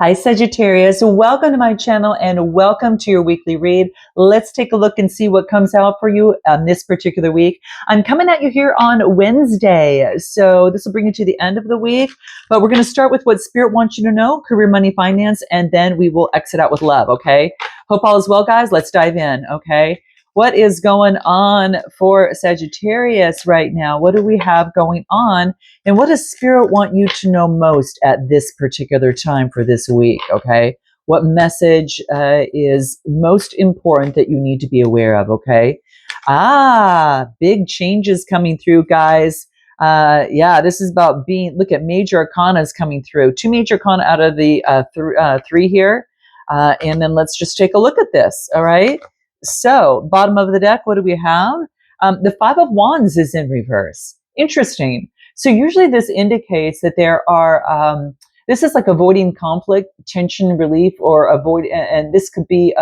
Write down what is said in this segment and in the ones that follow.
Hi, Sagittarius. Welcome to my channel and welcome to your weekly read. Let's take a look and see what comes out for you this particular week. I'm coming at you here on Wednesday, so this will bring you to the end of the week, but we're going to start with what Spirit wants you to know, career, money, finance, and then we will exit out with love, okay? Hope all is well, guys. Let's dive in, okay? What is going on for Sagittarius right now? What do we have going on? And what does Spirit want you to know most at this particular time for this week? Okay. What message is most important that you need to be aware of? Okay. Big changes coming through, guys. Yeah, this is about look at major arcanas coming through. Two major arcana out of the three here. And then let's just take a look at this. All right. So, bottom of the deck, what do we have? The Five of Wands is in reverse. Interesting. So usually this indicates that there are, this is like avoiding conflict, tension relief, or and this could be,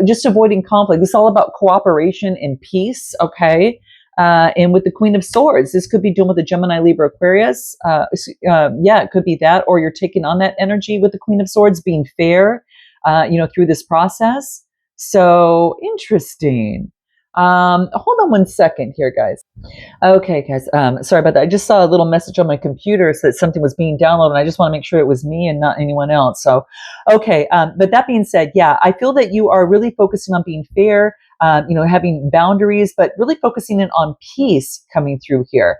just avoiding conflict. This is all about cooperation and peace, okay? And with the Queen of Swords, this could be dealing with the Gemini, Libra, Aquarius. Yeah, it could be that, or you're taking on that energy with the Queen of Swords, being fair, through this process. So interesting. Hold on one second here, guys. Okay, guys. Sorry about that. I just saw a little message on my computer that something was being downloaded, and I just want to make sure it was me and not anyone else. So, okay. But that being said, yeah, I feel that you are really focusing on being fair, having boundaries, but really focusing in on peace coming through here.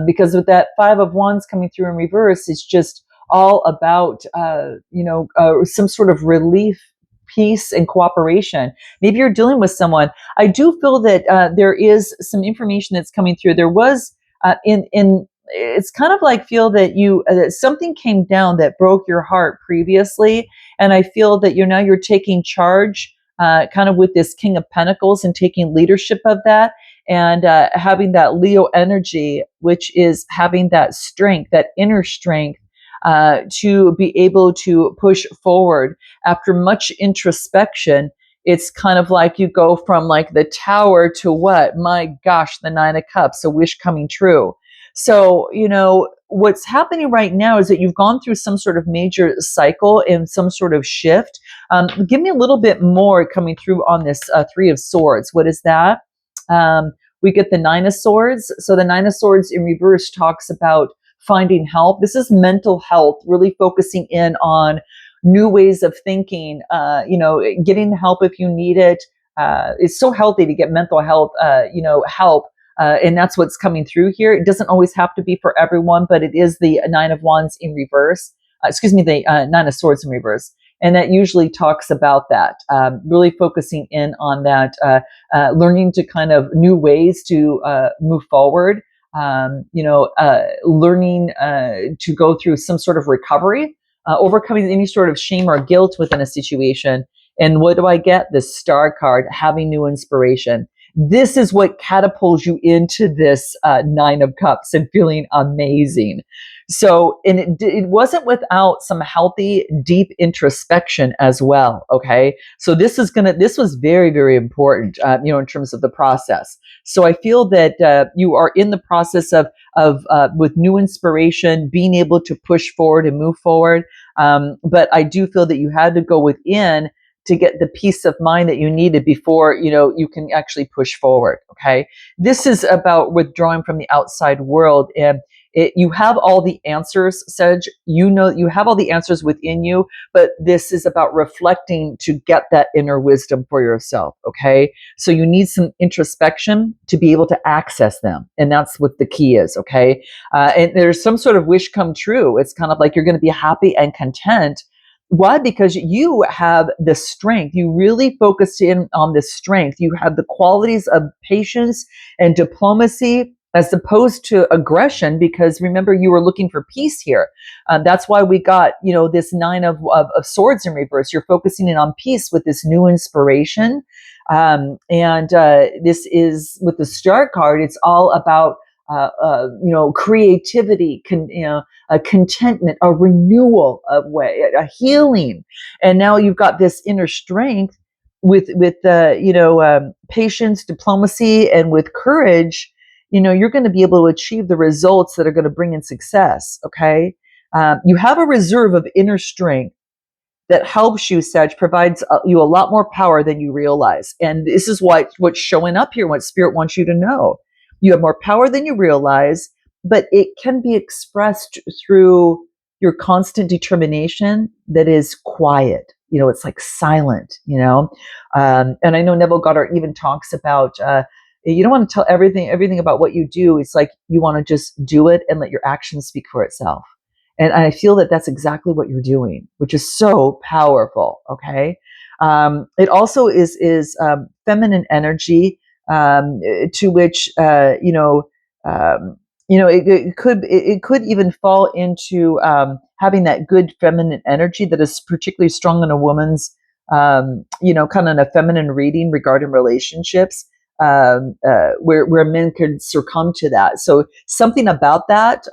Because with that Five of Wands coming through in reverse, it's just all about, some sort of relief, peace, and cooperation. Maybe you're dealing with someone. I do feel that there is some information that's coming through. There was it's kind of like feel that that something came down that broke your heart previously, and I feel that you're taking charge, kind of with this King of Pentacles and taking leadership of that, and having that Leo energy, which is having that strength, that inner strength. To be able to push forward after much introspection. It's kind of like you go from like the Tower to what? My gosh, the Nine of Cups, a wish coming true. So, what's happening right now is that you've gone through some sort of major cycle and some sort of shift. Give me a little bit more coming through on this Three of Swords. What is that? We get the Nine of Swords. So the Nine of Swords in reverse talks about finding help. This is mental health, really focusing in on new ways of thinking, getting help if you need it. It's so healthy to get mental health, help. And that's what's coming through here. It doesn't always have to be for everyone, but it is the Nine of Wands in reverse. The Nine of Swords in reverse. And that usually talks about that, really focusing in on that, learning to kind of new ways to move forward. Learning to go through some sort of recovery, overcoming any sort of shame or guilt within a situation. And what do I get? The Star card, having new inspiration. This is what catapults you into this Nine of Cups and feeling amazing. So, and it wasn't without some healthy, deep introspection as well. Okay. So this was very, very important, in terms of the process. So I feel that you are in the process of with new inspiration, being able to push forward and move forward. But I do feel that you had to go within to get the peace of mind that you needed before, you can actually push forward. Okay. This is about withdrawing from the outside world, and you have all the answers, Sage. You have all the answers within you, but this is about reflecting to get that inner wisdom for yourself, okay? So you need some introspection to be able to access them, and that's what the key is, okay? And there's some sort of wish come true. It's kind of like you're going to be happy and content. Why? Because you have the strength. You really focused in on the strength. You have the qualities of patience and diplomacy as opposed to aggression, because remember, you were looking for peace here. That's why we got, this Nine of Swords in reverse. You're focusing in on peace with this new inspiration. This is with the Star card. It's all about, creativity, a contentment, a renewal of way, a healing. And now you've got this inner strength with patience, diplomacy, and with courage. you're going to be able to achieve the results that are going to bring in success. Okay. You have a reserve of inner strength that helps you, Sag, provides you a lot more power than you realize. And this is what's showing up here, what Spirit wants you to know. You have more power than you realize, but it can be expressed through your constant determination that is quiet. It's like silent, and I know Neville Goddard even talks about, you don't want to tell everything about what you do. It's like you want to just do it and let your actions speak for itself. And I feel that that's exactly what you're doing, which is so powerful. Okay. It also is feminine energy, to which, it could even fall into having that good feminine energy that is particularly strong in a woman's, kind of a feminine reading regarding relationships, where men can succumb to that. So something about that,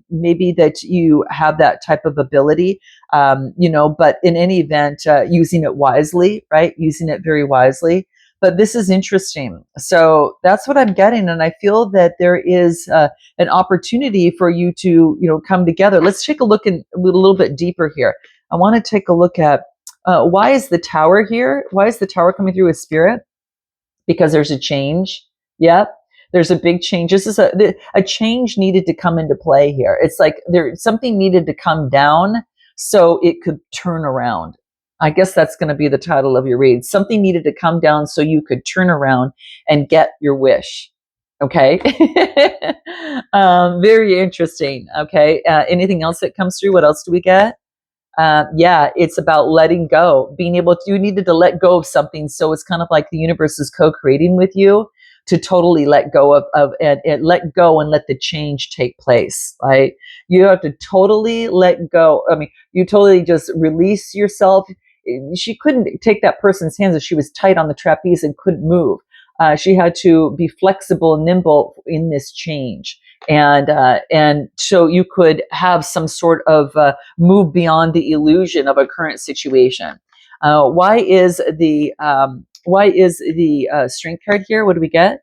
maybe that you have that type of ability, but in any event, using it wisely, right? Using it very wisely. But this is interesting. So that's what I'm getting. And I feel that there is an opportunity for you to, come together. Let's take a look a little bit deeper here. I want to take a look at why is the tower here? Why is the tower coming through with Spirit? Because there's a change. Yep. There's a big change. This is a change needed to come into play here. It's like something needed to come down so it could turn around. I guess that's going to be the title of your read. Something needed to come down so you could turn around and get your wish. Okay. Very interesting. Okay. Anything else that comes through? What else do we get? Yeah, it's about letting go, you needed to let go of something. So it's kind of like the universe is co-creating with you to totally let go of and let go and let the change take place, right? You have to totally let go. I mean, you totally just release yourself. She couldn't take that person's hands if she was tight on the trapeze and couldn't move. She had to be flexible and nimble in this change. And so you could have some sort of move beyond the illusion of a current situation. Why is the strength card here? What do we get?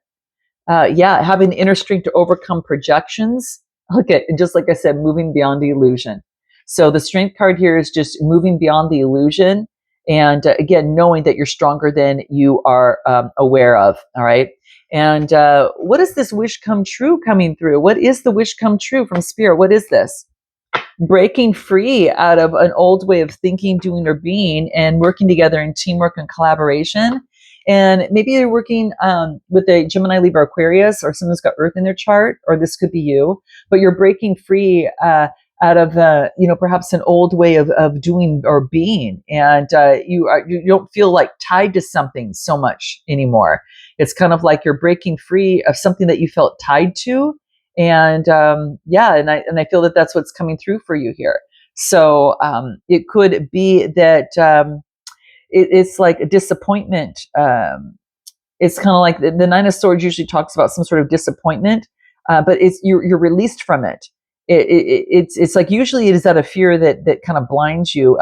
Yeah, having inner strength to overcome projections. Okay, just like I said, moving beyond the illusion. So the strength card here is just moving beyond the illusion, and again, knowing that you're stronger than you are aware of. All right. And what is this wish come true coming through? What is the wish come true from Spirit? What is this? Breaking free out of an old way of thinking, doing, or being, and working together in teamwork and collaboration. And maybe you're working with a Gemini, Libra, Aquarius, or someone's got Earth in their chart, or this could be you, but you're breaking free out of perhaps an old way of doing or being, and you don't feel like tied to something so much anymore. It's kind of like you're breaking free of something that you felt tied to, and I feel that that's what's coming through for you here. So it could be that it's like a disappointment. It's kind of like the Nine of Swords usually talks about some sort of disappointment, but you're released from it. It's like usually it is out of fear that kind of blinds you,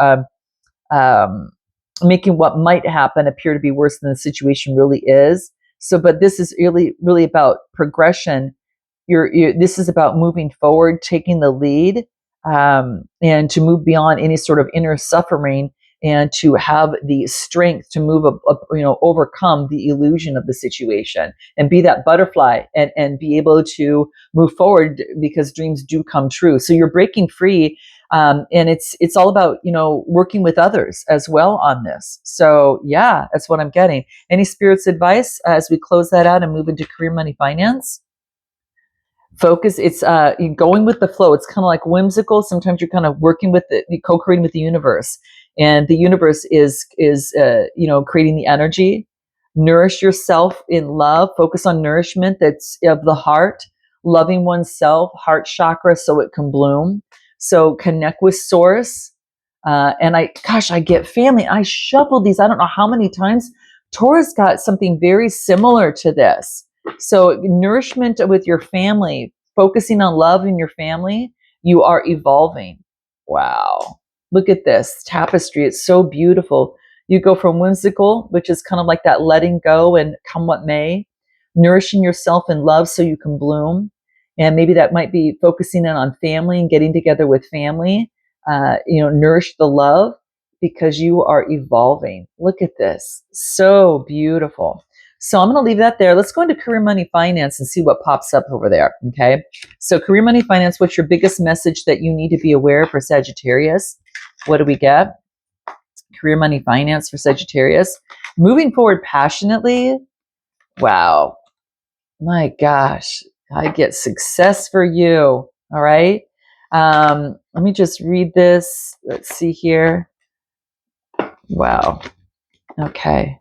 making what might happen appear to be worse than the situation really is. So, but this is really about progression. This is about moving forward, taking the lead, and to move beyond any sort of inner suffering, and to have the strength to overcome the illusion of the situation and be that butterfly, and be able to move forward because dreams do come true. So you're breaking free, and it's all about working with others as well on this. So yeah, that's what I'm getting. Any Spirit's advice as we close that out and move into career, money, finance? Focus. It's going with the flow. It's kind of like whimsical. Sometimes you're kind of working with co-creating with the universe, and the universe is creating the energy. Nourish yourself in love. Focus on nourishment that's of the heart, loving oneself, heart chakra, so it can bloom. So connect with source. And I get family. I shuffled these. I don't know how many times. Taurus got something very similar to this. So nourishment with your family, focusing on love in your family, you are evolving. Wow. Look at this tapestry. It's so beautiful. You go from whimsical, which is kind of like that letting go and come what may, nourishing yourself in love so you can bloom. And maybe that might be focusing in on family and getting together with family. Nourish the love because you are evolving. Look at this. So beautiful. So I'm going to leave that there. Let's go into career, money, finance and see what pops up over there. Okay. So career, money, finance, what's your biggest message that you need to be aware of for Sagittarius? What do we get? Career, money, finance for Sagittarius. Moving forward passionately. Wow. My gosh. I get success for you. All right. Let me just read this. Let's see here. Wow. Okay.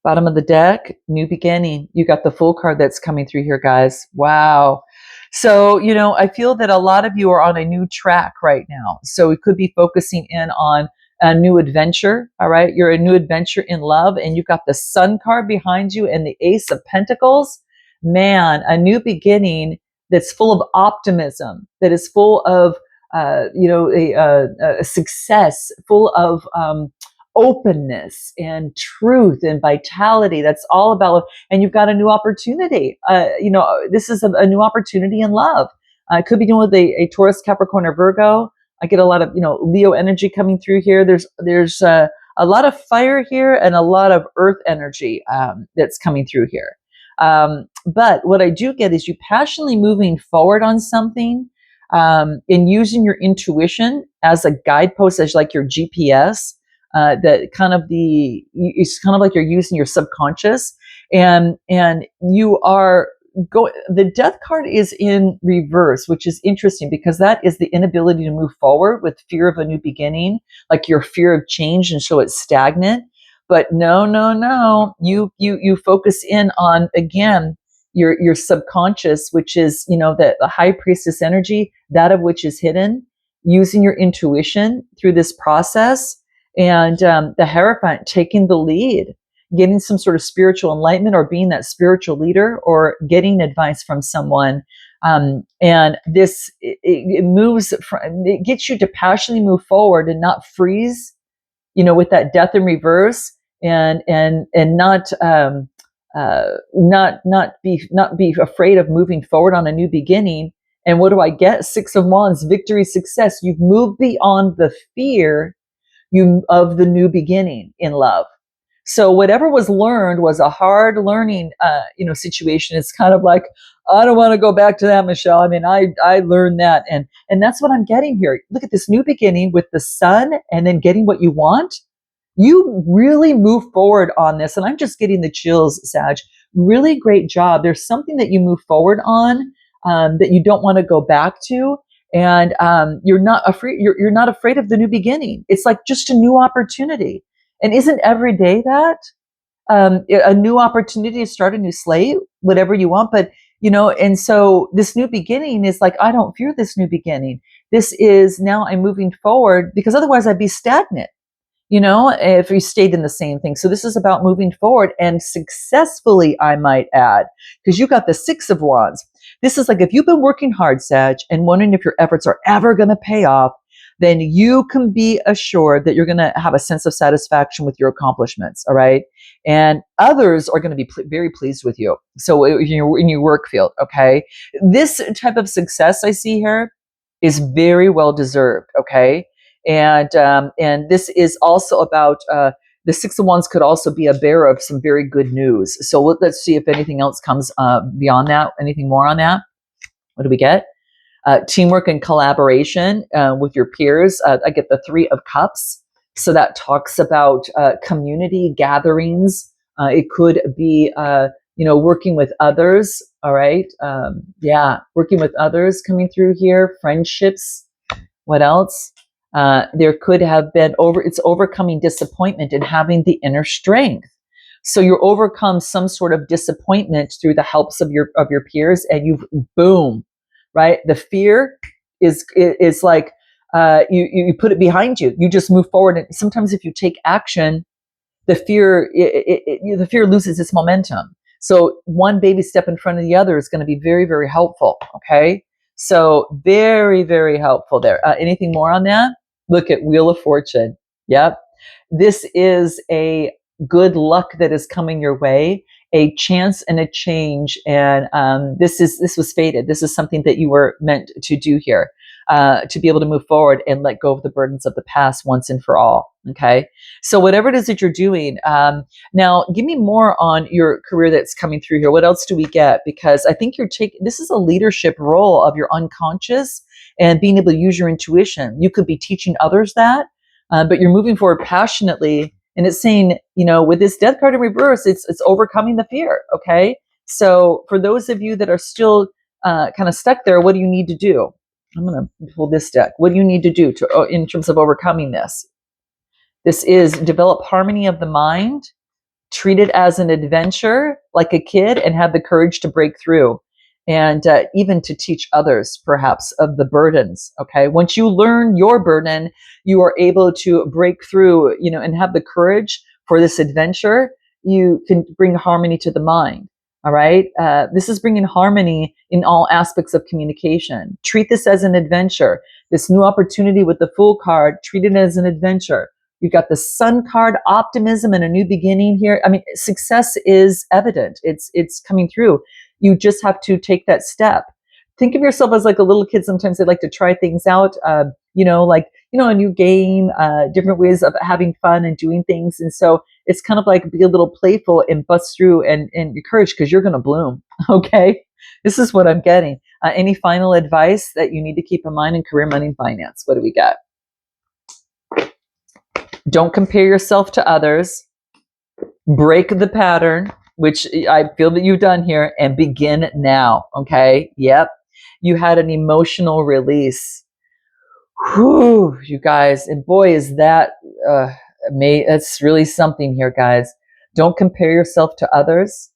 Bottom of the deck, new beginning. You got the full card that's coming through here, guys. Wow. So, I feel that a lot of you are on a new track right now. So it could be focusing in on a new adventure. All right. You're a new adventure in love, and you've got the Sun card behind you and the Ace of Pentacles. Man, a new beginning that's full of optimism, that is full of, a success, full of, openness and truth and vitality. That's all about, and you've got a new opportunity. This is a new opportunity in love. It could be dealing with a Taurus, Capricorn, or Virgo. I get a lot of, Leo energy coming through here. There's a lot of fire here and a lot of earth energy that's coming through here. But what I do get is you passionately moving forward on something, and using your intuition as a guidepost, as like your GPS. It's kind of like you're using your subconscious, and you are going. The Death card is in reverse, which is interesting because that is the inability to move forward with fear of a new beginning, like your fear of change, and so it's stagnant. But no, you focus in on, again, your subconscious, which is the High Priestess energy, that of which is hidden, using your intuition through this process. And the Hierophant taking the lead, getting some sort of spiritual enlightenment, or being that spiritual leader, or getting advice from someone. And this, it gets you to passionately move forward and not freeze, with that Death in reverse, and not be afraid of moving forward on a new beginning. And what do I get? Six of Wands, victory, success. You've moved beyond the fear of the new beginning in love. So whatever was learned was a hard learning, situation. It's kind of like, I don't want to go back to that, Michelle. I mean, I learned that, and that's what I'm getting here. Look at this new beginning with the Sun, and then getting what you want. You really move forward on this, and I'm just getting the chills, Sag. Really great job. There's something that you move forward on, that you don't want to go back to. And you're not afraid. You're not afraid of the new beginning. It's like just a new opportunity. And isn't every day that a new opportunity to start a new slate, whatever you want? But and so this new beginning is like, I don't fear this new beginning. This is, now I'm moving forward, because otherwise I'd be stagnant. If we stayed in the same thing. So this is about moving forward, and successfully, I might add, because you got the Six of Wands. This is like, if you've been working hard, Sag, and wondering if your efforts are ever going to pay off, then you can be assured that you're going to have a sense of satisfaction with your accomplishments. All right. And others are going to be very pleased with you. So in your work field. Okay. This type of success I see here is very well deserved. Okay. And this is also about, the Six of Wands could also be a bearer of some very good news. So let's see if anything else comes beyond that. Anything more on that? What do we get? Teamwork and collaboration with your peers. I get the Three of Cups. So that talks about community gatherings. It could be, working with others. All right. Working with others coming through here. Friendships. What else? There could have been it's overcoming disappointment and having the inner strength. So you overcome some sort of disappointment through the helps of your peers, and you've, boom, right? The fear is like, you put it behind you. You just move forward. And sometimes if you take action, the fear loses its momentum. So one baby step in front of the other is going to be very, very helpful. Okay. So very, very helpful there. Anything more on that? Look at Wheel of Fortune. Yep. This is a good luck that is coming your way. a chance and a change. And this was fated. This is something that you were meant to do here, to be able to move forward and let go of the burdens of the past once and for all. Okay. So whatever it is that you're doing, now give me more on your career that's coming through here. What else do we get? Because I think this is a leadership role of your unconscious and being able to use your intuition. You could be teaching others that, but you're moving forward passionately. And it's saying, with this death card in reverse, it's overcoming the fear. Okay. So for those of you that are still kind of stuck there, what do you need to do? I'm going to pull this deck. What do you need to do in terms of overcoming this? This is develop harmony of the mind, treat it as an adventure like a kid, and have the courage to break through, and even to teach others perhaps of the burdens. Okay. Once you learn your burden, you are able to break through, and have the courage for this adventure. You can bring harmony to the mind. All right. This is bringing harmony in all aspects of communication. Treat this as an adventure. This new opportunity with the Fool card, treat it as an adventure. You've got the Sun card, optimism and a new beginning here. I mean, success is evident. It's coming through. You just have to take that step. Think of yourself as like a little kid. Sometimes they like to try things out, a new game, different ways of having fun and doing things. And so it's kind of like be a little playful and bust through and encourage, because you're going to bloom. Okay. This is what I'm getting. Any final advice that you need to keep in mind in career, money, and finance? What do we got? Don't compare yourself to others. Break the pattern, which I feel that you've done here, and begin now. Okay. Yep. You had an emotional release. Whew, you guys. And boy, is that, that's really something here, guys. Don't compare yourself to others.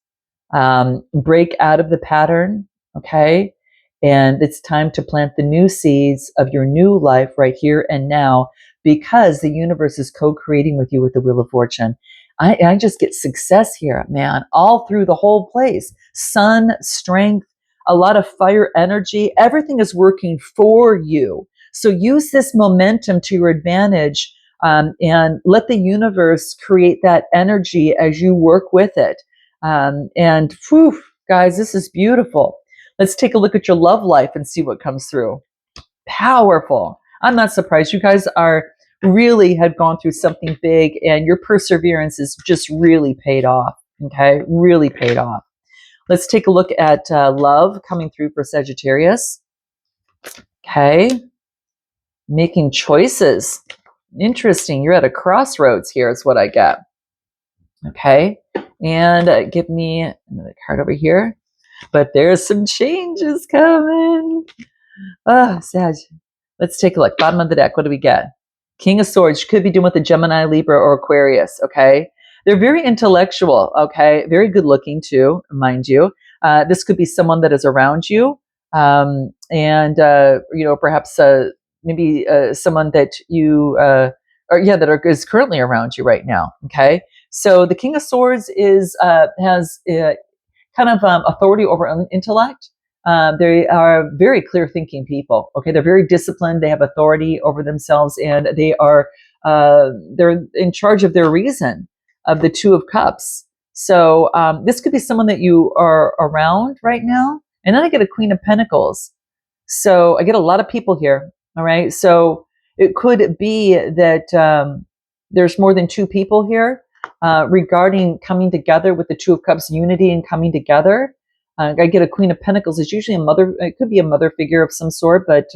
Break out of the pattern. Okay. And it's time to plant the new seeds of your new life right here and now, because the universe is co-creating with you with the Wheel of Fortune. I just get success here, man, all through the whole place. Sun, strength, a lot of fire energy. Everything is working for you. So use this momentum to your advantage, and let the universe create that energy as you work with it. And whew, guys, this is beautiful. Let's take a look at your love life and see what comes through. Powerful. I'm not surprised. You guys really have gone through something big, and your perseverance is just really paid off. Okay. Really paid off. Let's take a look at love coming through for Sagittarius. Okay. Making choices. Interesting. You're at a crossroads here is what I get. Okay. And give me another card over here. But there's some changes coming. Sag. Let's take a look. Bottom of the deck. What do we get? King of Swords. You could be dealing with a Gemini, Libra, or Aquarius. Okay. They're very intellectual. Okay. Very good looking too, mind you. This could be someone that is around you. Perhaps maybe someone that you, is currently around you right now. Okay. So the King of Swords has kind of authority over intellect. They are very clear thinking people. Okay. They're very disciplined. They have authority over themselves, and they're in charge of their reason, of the Two of Cups. So this could be someone that you are around right now. And then I get a Queen of Pentacles. So I get a lot of people here. All right. So it could be that there's more than two people here regarding coming together with the Two of Cups, unity and coming together. I get a Queen of Pentacles. It's usually a mother. It could be a mother figure of some sort, but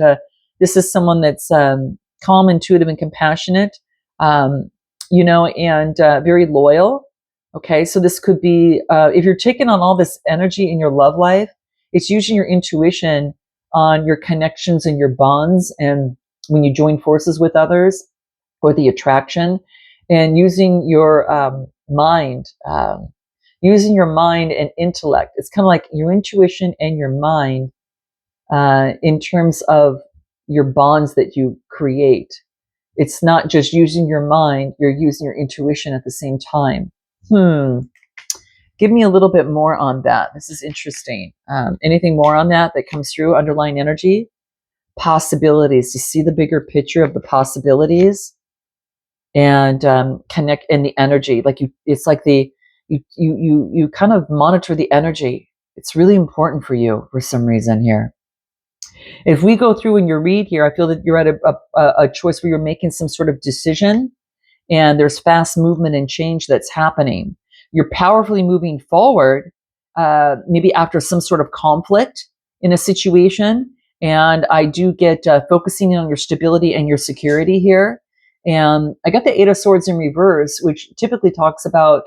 this is someone that's calm, intuitive, and compassionate, and very loyal. Okay. So this could be, if you're taking on all this energy in your love life, it's using your intuition on your connections and your bonds, and when you join forces with others, or the attraction, and using your mind, and intellect. It's kind of like your intuition and your mind in terms of your bonds that you create. It's not just using your mind, you're using your intuition at the same time. Give me a little bit more on that. This is interesting. Anything more on that comes through? Underlying energy? Possibilities. You see the bigger picture of the possibilities, and connect in the energy. It's like you kind of monitor the energy. It's really important for you for some reason here. If we go through in your read here, I feel that you're at a choice where you're making some sort of decision, and there's fast movement and change that's happening. You're powerfully moving forward, maybe after some sort of conflict in a situation. And I do get focusing on your stability and your security here. And I got the Eight of Swords in reverse, which typically talks about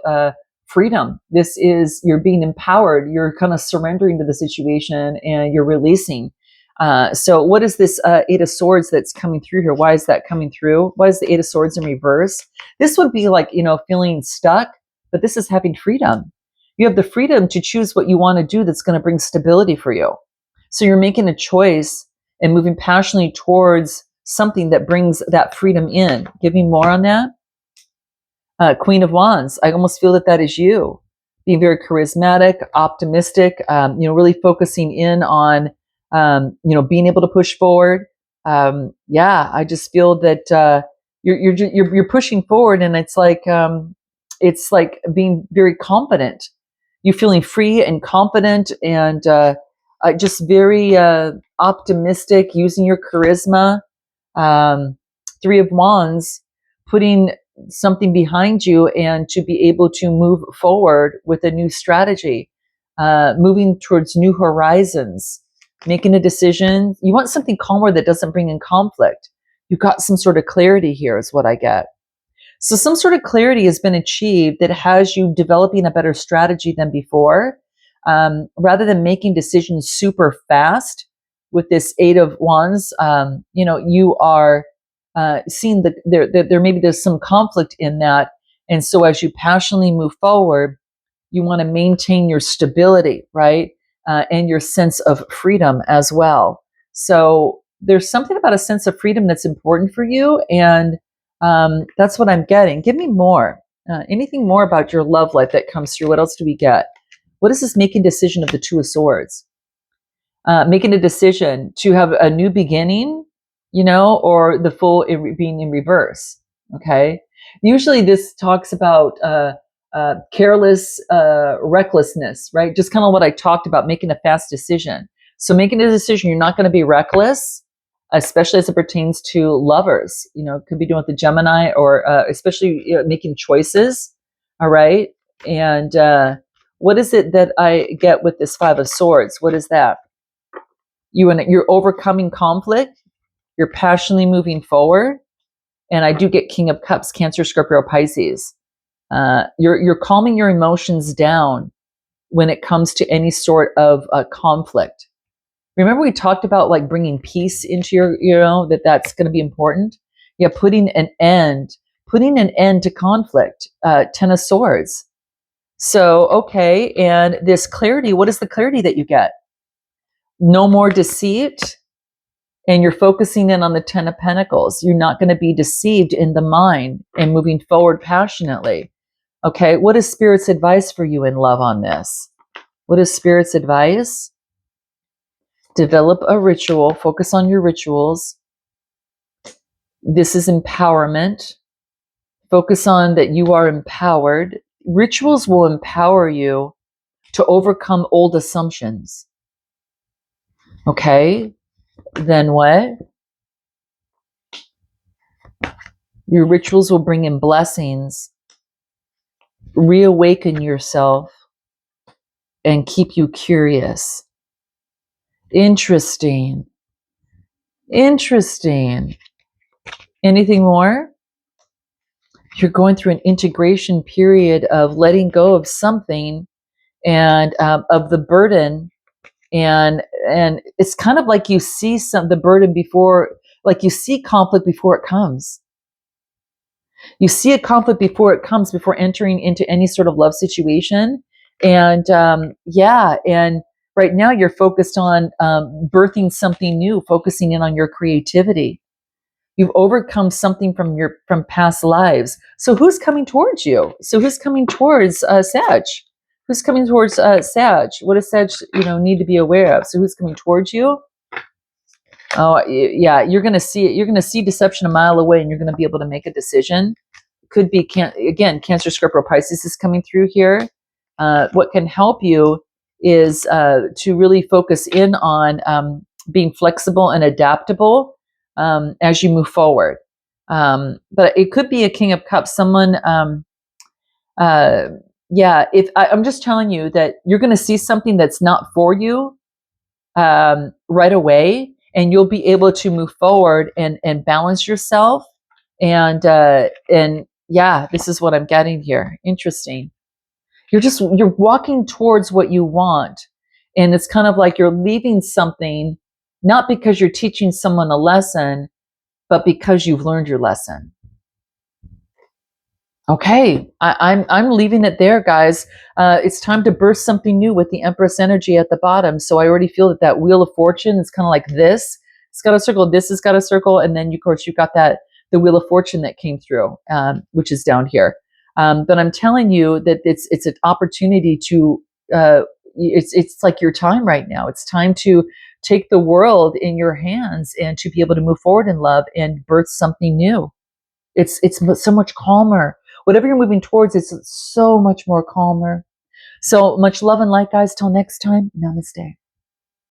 freedom. This is, you're being empowered. You're kind of surrendering to the situation and you're releasing. So what is this Eight of Swords that's coming through here? Why is that coming through? Why is the Eight of Swords in reverse? This would be like, feeling stuck, but this is having freedom. You have the freedom to choose what you want to do that's going to bring stability for you. So you're making a choice and moving passionately towards something that brings that freedom in. Give me more on that. Queen of Wands. I almost feel that is you. Being very charismatic, optimistic, really focusing in on being able to push forward. I just feel that you're pushing forward, and it's like being very confident. You're feeling free and confident, and just very optimistic, using your charisma. Three of Wands, putting something behind you and to be able to move forward with a new strategy, moving towards new horizons. Making a decision. You want something calmer that doesn't bring in conflict. You've got some sort of clarity here is what I get. So some sort of clarity has been achieved that has you developing a better strategy than before. Rather than making decisions super fast with this Eight of Wands, you are seeing that there maybe there's some conflict in that. And so as you passionately move forward, you want to maintain your stability, right? And your sense of freedom as well. So there's something about a sense of freedom that's important for you, and that's what I'm getting. Give me more. Anything more about your love life that comes through? What else do we get? What is this making decision of the Two of Swords? Making a decision to have a new beginning, or the full being in reverse. Okay. Usually this talks about careless recklessness, right? Just kind of what I talked about, making a fast decision. So making a decision, you're not going to be reckless, especially as it pertains to lovers. Could be doing with the Gemini, or especially making choices. All right. And what is it that I get with this Five of Swords? What is that? You're overcoming conflict. You're passionately moving forward. And I do get King of Cups, Cancer, Scorpio, Pisces. You're calming your emotions down when it comes to any sort of conflict. Remember we talked about like bringing peace into your, that's going to be important. Yeah, putting an end to conflict. Ten of Swords. So, okay, and this clarity, what is the clarity that you get? No more deceit, and you're focusing in on the Ten of Pentacles. You're not going to be deceived in the mind and moving forward passionately. Okay, what is Spirit's advice for you in love on this? What is Spirit's advice? Develop a ritual. Focus on your rituals. This is empowerment. Focus on that you are empowered. Rituals will empower you to overcome old assumptions. Okay, then what? Your rituals will bring in blessings, reawaken yourself, and keep you curious. Interesting. Anything more? You're going through an integration period of letting go of something and of the burden, and it's kind of like you see the burden before, like you see conflict before it comes. You see a conflict before it comes, before entering into any sort of love situation. And and right now you're focused on birthing something new, focusing in on your creativity. You've overcome something from past lives. So who's coming towards you? So who's coming towards Sag? Who's coming towards Sag? What does Sag need to be aware of? So who's coming towards you? Oh yeah, you're going to see it. You're going to see deception a mile away, and you're going to be able to make a decision could be, again, Cancer, Scorpio, Pisces is coming through here. What can help you is to really focus in on being flexible and adaptable as you move forward. But it could be a King of Cups, someone, if I'm just telling you that you're going to see something that's not for you right away, and you'll be able to move forward and balance yourself. And yeah, this is what I'm getting here. Interesting. You're walking towards what you want, and it's kind of like you're leaving something, not because you're teaching someone a lesson, but because you've learned your lesson. Okay, I'm leaving it there, guys. It's time to burst something new with the Empress energy at the bottom. So I already feel that Wheel of Fortune is kind of like this. It's got a circle. This has got a circle, and then of course you got the Wheel of Fortune that came through, which is down here. But I'm telling you that it's an opportunity to. It's like your time right now. It's time to take the world in your hands and to be able to move forward in love and birth something new. It's so much calmer. Whatever you're moving towards, it's so much more calmer. So much love and light, guys. Till next time, namaste.